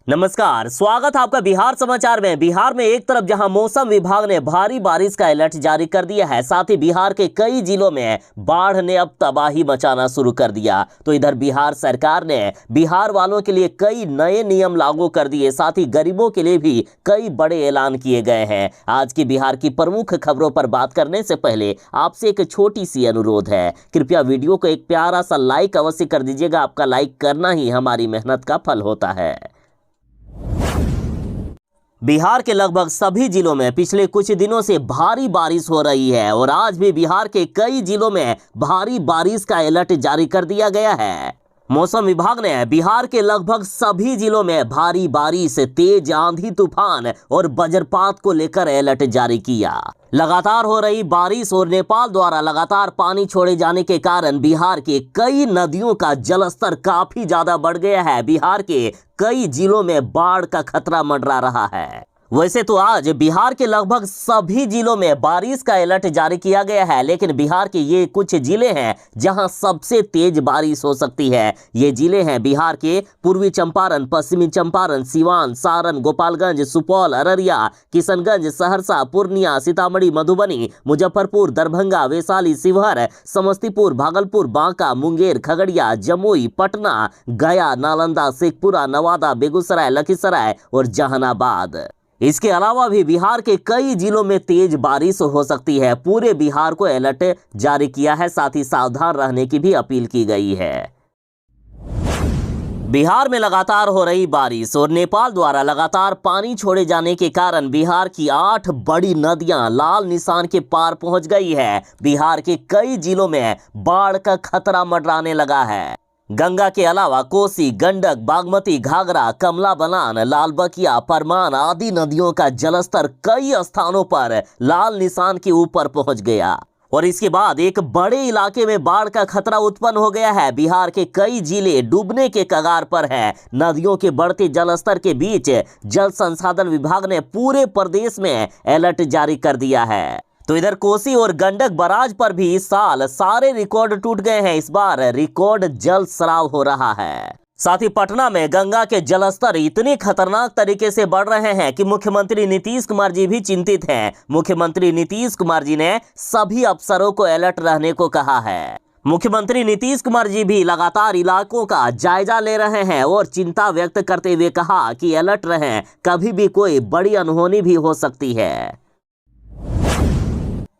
नमस्कार, स्वागत है आपका बिहार समाचार में। बिहार में एक तरफ जहां मौसम विभाग ने भारी बारिश का अलर्ट जारी कर दिया है, साथ ही बिहार के कई जिलों में बाढ़ ने अब तबाही मचाना शुरू कर दिया, तो इधर बिहार सरकार ने बिहार वालों के लिए कई नए नियम लागू कर दिए, साथ ही गरीबों के लिए भी कई बड़े ऐलान किए गए हैं। आज की बिहार की प्रमुख खबरों पर बात करने से पहले आपसे एक छोटी सी अनुरोध है, कृपया वीडियो को एक प्यारा सा लाइक अवश्य कर दीजिएगा। आपका लाइक करना ही हमारी मेहनत का फल होता है। बिहार के लगभग सभी जिलों में पिछले कुछ दिनों से भारी बारिश हो रही है और आज भी बिहार के कई जिलों में भारी बारिश का अलर्ट जारी कर दिया गया है। मौसम विभाग ने बिहार के लगभग सभी जिलों में भारी बारिश, तेज आंधी तूफान और वज्रपात को लेकर अलर्ट जारी किया। लगातार हो रही बारिश और नेपाल द्वारा लगातार पानी छोड़े जाने के कारण बिहार के कई नदियों का जलस्तर काफी ज्यादा बढ़ गया है। बिहार के कई जिलों में बाढ़ का खतरा मंडरा रहा है। वैसे तो आज बिहार के लगभग सभी जिलों में बारिश का अलर्ट जारी किया गया है, लेकिन बिहार के ये कुछ जिले हैं जहां सबसे तेज बारिश हो सकती है। ये जिले हैं बिहार के पूर्वी चंपारण, पश्चिमी चंपारण, सिवान, सारण, गोपालगंज, सुपौल, अररिया, किशनगंज, सहरसा, पूर्णिया, सीतामढ़ी, मधुबनी, मुजफ्फरपुर, दरभंगा, वैशाली, शिवहर, समस्तीपुर, भागलपुर, बांका, मुंगेर, खगड़िया, जमुई, पटना, गया, नालंदा, शेखपुरा, नवादा, बेगूसराय, लखीसराय और जहानाबाद। इसके अलावा भी बिहार के कई जिलों में तेज बारिश हो सकती है। पूरे बिहार को अलर्ट जारी किया है, साथ ही सावधान रहने की भी अपील की गई है। बिहार में लगातार हो रही बारिश और नेपाल द्वारा लगातार पानी छोड़े जाने के कारण बिहार की 8 बड़ी नदियां लाल निशान के पार पहुंच गई है। बिहार के कई जिलों में बाढ़ का खतरा मंडराने लगा है। गंगा के अलावा कोसी, गंडक, बागमती, घाघरा, कमला बलान, लालबकिया, परमान आदि नदियों का जलस्तर कई स्थानों पर लाल निशान के ऊपर पहुंच गया और इसके बाद एक बड़े इलाके में बाढ़ का खतरा उत्पन्न हो गया है। बिहार के कई जिले डूबने के कगार पर हैं। नदियों के बढ़ते जलस्तर के बीच जल संसाधन विभाग ने पूरे प्रदेश में अलर्ट जारी कर दिया है। तो इधर कोसी और गंडक बराज पर भी इस साल सारे रिकॉर्ड टूट गए हैं। इस बार रिकॉर्ड जल स्राव हो रहा है। साथ ही पटना में गंगा के जलस्तर इतने खतरनाक तरीके से बढ़ रहे हैं कि मुख्यमंत्री नीतीश कुमार जी भी चिंतित हैं। मुख्यमंत्री नीतीश कुमार जी ने सभी अफसरों को अलर्ट रहने को कहा है। मुख्यमंत्री नीतीश कुमार जी भी लगातार इलाकों का जायजा ले रहे हैं और चिंता व्यक्त करते हुए कहा कि अलर्ट रहें, कभी भी कोई बड़ी अनहोनी भी हो सकती है।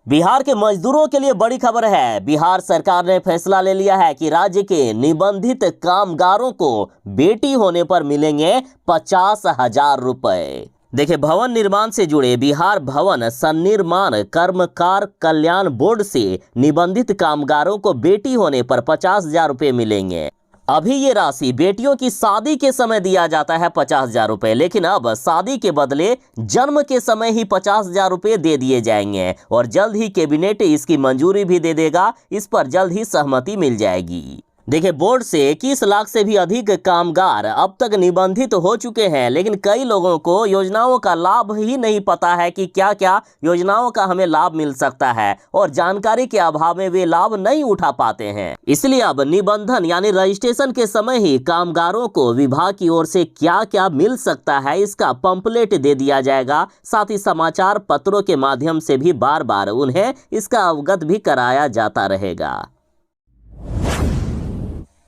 बिहार के मजदूरों के लिए बड़ी खबर है। बिहार सरकार ने फैसला ले लिया है कि राज्य के निबंधित कामगारों को बेटी होने पर मिलेंगे 50,000 रुपए। देखिए, भवन निर्माण से जुड़े बिहार भवन सन्निर्माण कर्मकार कल्याण बोर्ड से निबंधित कामगारों को बेटी होने पर 50,000 रुपए मिलेंगे। अभी ये राशि बेटियों की शादी के समय दिया जाता है 50,000 रुपए, लेकिन अब शादी के बदले जन्म के समय ही 50,000 रुपए दे दिए जाएंगे और जल्द ही कैबिनेट इसकी मंजूरी भी दे देगा। इस पर जल्द ही सहमति मिल जाएगी। देखिए, बोर्ड से 21 लाख से भी अधिक कामगार अब तक निबंधित हो चुके हैं, लेकिन कई लोगों को योजनाओं का लाभ ही नहीं पता है कि क्या क्या योजनाओं का हमें लाभ मिल सकता है और जानकारी के अभाव में वे लाभ नहीं उठा पाते हैं। इसलिए अब निबंधन यानी रजिस्ट्रेशन के समय ही कामगारों को विभाग की ओर से क्या क्या मिल सकता है इसका पंपलेट दे दिया जाएगा। साथ ही समाचार पत्रों के माध्यम से भी बार बार उन्हें इसका अवगत भी कराया जाता रहेगा।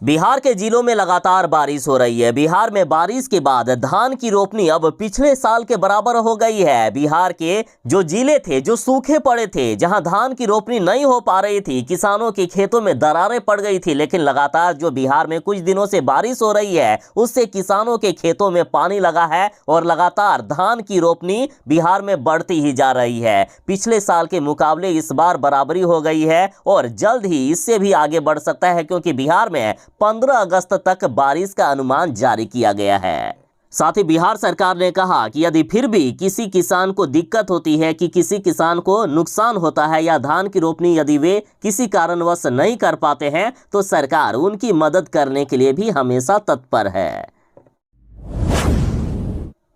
बिहार के जिलों में लगातार बारिश हो रही है। बिहार में बारिश के बाद धान की रोपनी अब पिछले साल के बराबर हो गई है। बिहार के जो जिले थे जो सूखे पड़े थे, जहां धान की रोपनी नहीं हो पा रही थी, किसानों के खेतों में दरारें पड़ गई थी, लेकिन लगातार जो बिहार में कुछ दिनों से बारिश हो रही है उससे किसानों के खेतों में पानी लगा है और लगातार धान की रोपनी बिहार में बढ़ती ही जा रही है। पिछले साल के मुकाबले इस बार बराबरी हो गई है और जल्द ही इससे भी आगे बढ़ सकता है, क्योंकि बिहार में 15 अगस्त तक बारिश का अनुमान जारी किया गया है। साथ ही बिहार सरकार ने कहा कि यदि फिर भी किसी किसान को दिक्कत होती है, कि किसी किसान को नुकसान होता है या धान की रोपनी यदि वे किसी कारणवश नहीं कर पाते हैं, तो सरकार उनकी मदद करने के लिए भी हमेशा तत्पर है।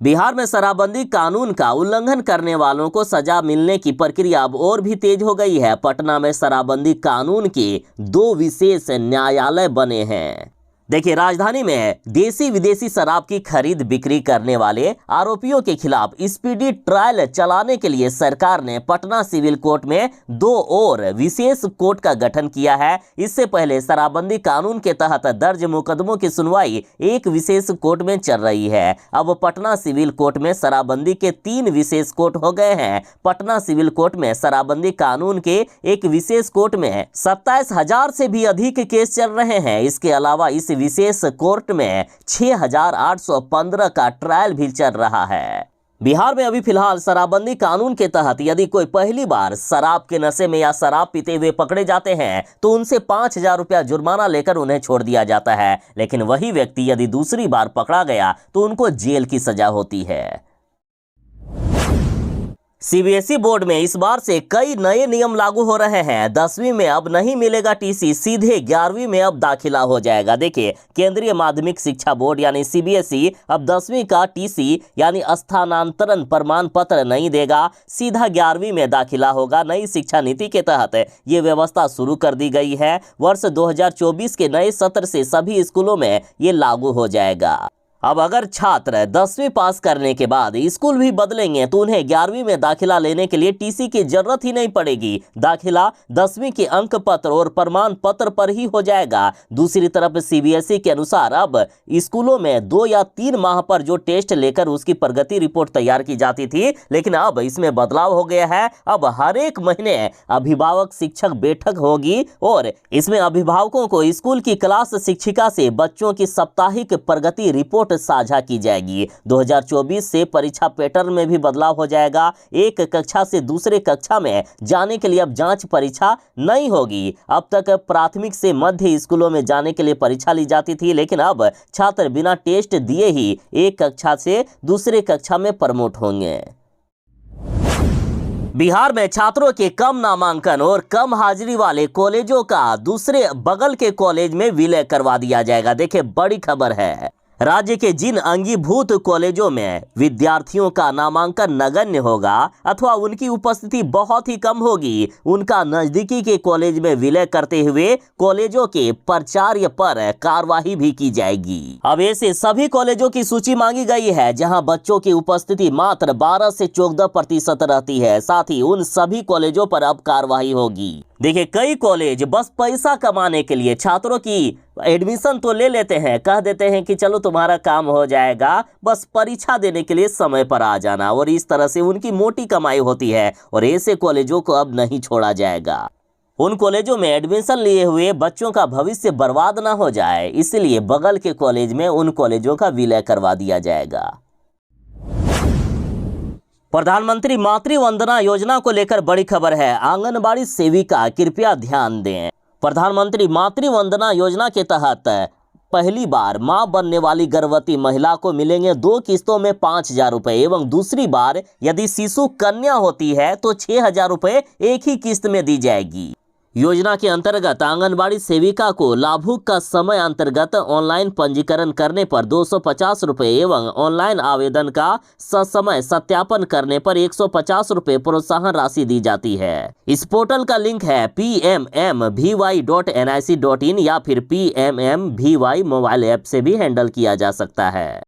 बिहार में शराबबंदी कानून का उल्लंघन करने वालों को सजा मिलने की प्रक्रिया अब और भी तेज हो गई है। पटना में शराबबंदी कानून के 2 विशेष न्यायालय बने हैं। देखिए, राजधानी में देसी विदेशी शराब की खरीद बिक्री करने वाले आरोपियों के खिलाफ स्पीडी ट्रायल चलाने के लिए सरकार ने पटना सिविल कोर्ट में 2 और विशेष कोर्ट का गठन किया है। इससे पहले शराबबंदी कानून के तहत दर्ज मुकदमों की सुनवाई एक विशेष कोर्ट में चल रही है। अब पटना सिविल कोर्ट में शराबबंदी के 3 विशेष कोर्ट हो गए हैं। पटना सिविल कोर्ट में शराबबंदी कानून के एक विशेष कोर्ट में 27,000 से भी अधिक केस चल रहे हैं। इसके अलावा इस विशेष कोर्ट में 6,815 का ट्रायल भी चल रहा है। बिहार में अभी फिलहाल शराबबंदी कानून के तहत यदि कोई पहली बार शराब के नशे में या शराब पीते हुए पकड़े जाते हैं तो उनसे 5,000 रुपया जुर्माना लेकर उन्हें छोड़ दिया जाता है। लेकिन वही व्यक्ति यदि दूसरी बार पकड़ा गया तो उनको जेल की सजा होती है। सीबीएसई बोर्ड में इस बार से कई नए नियम लागू हो रहे हैं। 10वीं में अब नहीं मिलेगा टीसी, सीधे 11वीं में अब दाखिला हो जाएगा। देखिए, केंद्रीय माध्यमिक शिक्षा बोर्ड यानी सीबीएसई अब 10वीं का टीसी यानी स्थानांतरण प्रमाण पत्र नहीं देगा, सीधा 11वीं में दाखिला होगा। नई शिक्षा नीति के तहत ये व्यवस्था शुरू कर दी गई है। वर्ष 2024 के नए सत्र से सभी स्कूलों में ये लागू हो जाएगा। अब अगर छात्र 10वीं पास करने के बाद स्कूल भी बदलेंगे तो उन्हें 11वीं में दाखिला लेने के लिए टीसी की जरूरत ही नहीं पड़ेगी। दाखिला 10वीं के अंक पत्र और प्रमाण पत्र पर ही हो जाएगा। दूसरी तरफ सीबीएसई के अनुसार अब स्कूलों में 2 या 3 माह पर जो टेस्ट लेकर उसकी प्रगति रिपोर्ट तैयार की जाती थी, लेकिन अब इसमें बदलाव हो गया है। अब हर एक महीने अभिभावक शिक्षक बैठक होगी और इसमें अभिभावकों को स्कूल की क्लास शिक्षिका से बच्चों की साप्ताहिक प्रगति रिपोर्ट साझा की जाएगी। 2024 से परीक्षा पैटर्न में भी बदलाव हो जाएगा। एक कक्षा से दूसरे कक्षा में जाने के लिए अब जांच परीक्षा नहीं होगी। अब तक प्राथमिक से मध्य स्कूलों में जाने के लिए परीक्षा ली जाती थी, लेकिन अब छात्र बिना टेस्ट दिए ही एक कक्षा से दूसरे कक्षा में प्रमोट होंगे। बिहार में छात्रों के कम नामांकन और कम हाजिरी वाले कॉलेजों का दूसरे बगल के कॉलेज में विलय करवा दिया जाएगा। देखिए, बड़ी खबर है। राज्य के जिन अंगीभूत कॉलेजों में विद्यार्थियों का नामांकन नगण्य होगा अथवा उनकी उपस्थिति बहुत ही कम होगी, उनका नजदीकी के कॉलेज में विलय करते हुए कॉलेजों के प्राचार्य पर कार्रवाई भी की जाएगी। अब ऐसे सभी कॉलेजों की सूची मांगी गई है जहां बच्चों की उपस्थिति मात्र 12 से 14% रहती है। साथ ही उन सभी कॉलेजों पर अब कार्रवाई होगी। देखिए, कई कॉलेज बस पैसा कमाने के लिए छात्रों की एडमिशन तो ले लेते हैं, कह देते हैं कि चलो तुम्हारा काम हो जाएगा, बस परीक्षा देने के लिए समय पर आ जाना, और इस तरह से उनकी मोटी कमाई होती है। और ऐसे कॉलेजों को अब नहीं छोड़ा जाएगा। उन कॉलेजों में एडमिशन लिए हुए बच्चों का भविष्य बर्बाद ना हो जाए, इसलिए बगल के कॉलेज में उन कॉलेजों का विलय करवा दिया जाएगा। प्रधानमंत्री मातृ वंदना योजना को लेकर बड़ी खबर है। आंगनबाड़ी सेविका कृपया ध्यान दें। प्रधानमंत्री मातृ वंदना योजना के तहत पहली बार मां बनने वाली गर्भवती महिला को मिलेंगे 2 किस्तों में 5,000 रुपए एवं दूसरी बार यदि शिशु कन्या होती है तो 6,000 रुपए एक ही किस्त में दी जाएगी। योजना के अंतर्गत आंगनबाड़ी सेविका को लाभुक का समय अंतर्गत ऑनलाइन पंजीकरण करने पर 250 रुपए एवं ऑनलाइन आवेदन का ससमय सत्यापन करने पर 150 रुपए प्रोत्साहन राशि दी जाती है। इस पोर्टल का लिंक है pmmvy.nic.in या फिर PMMVY मोबाइल ऐप से भी हैंडल किया जा सकता है।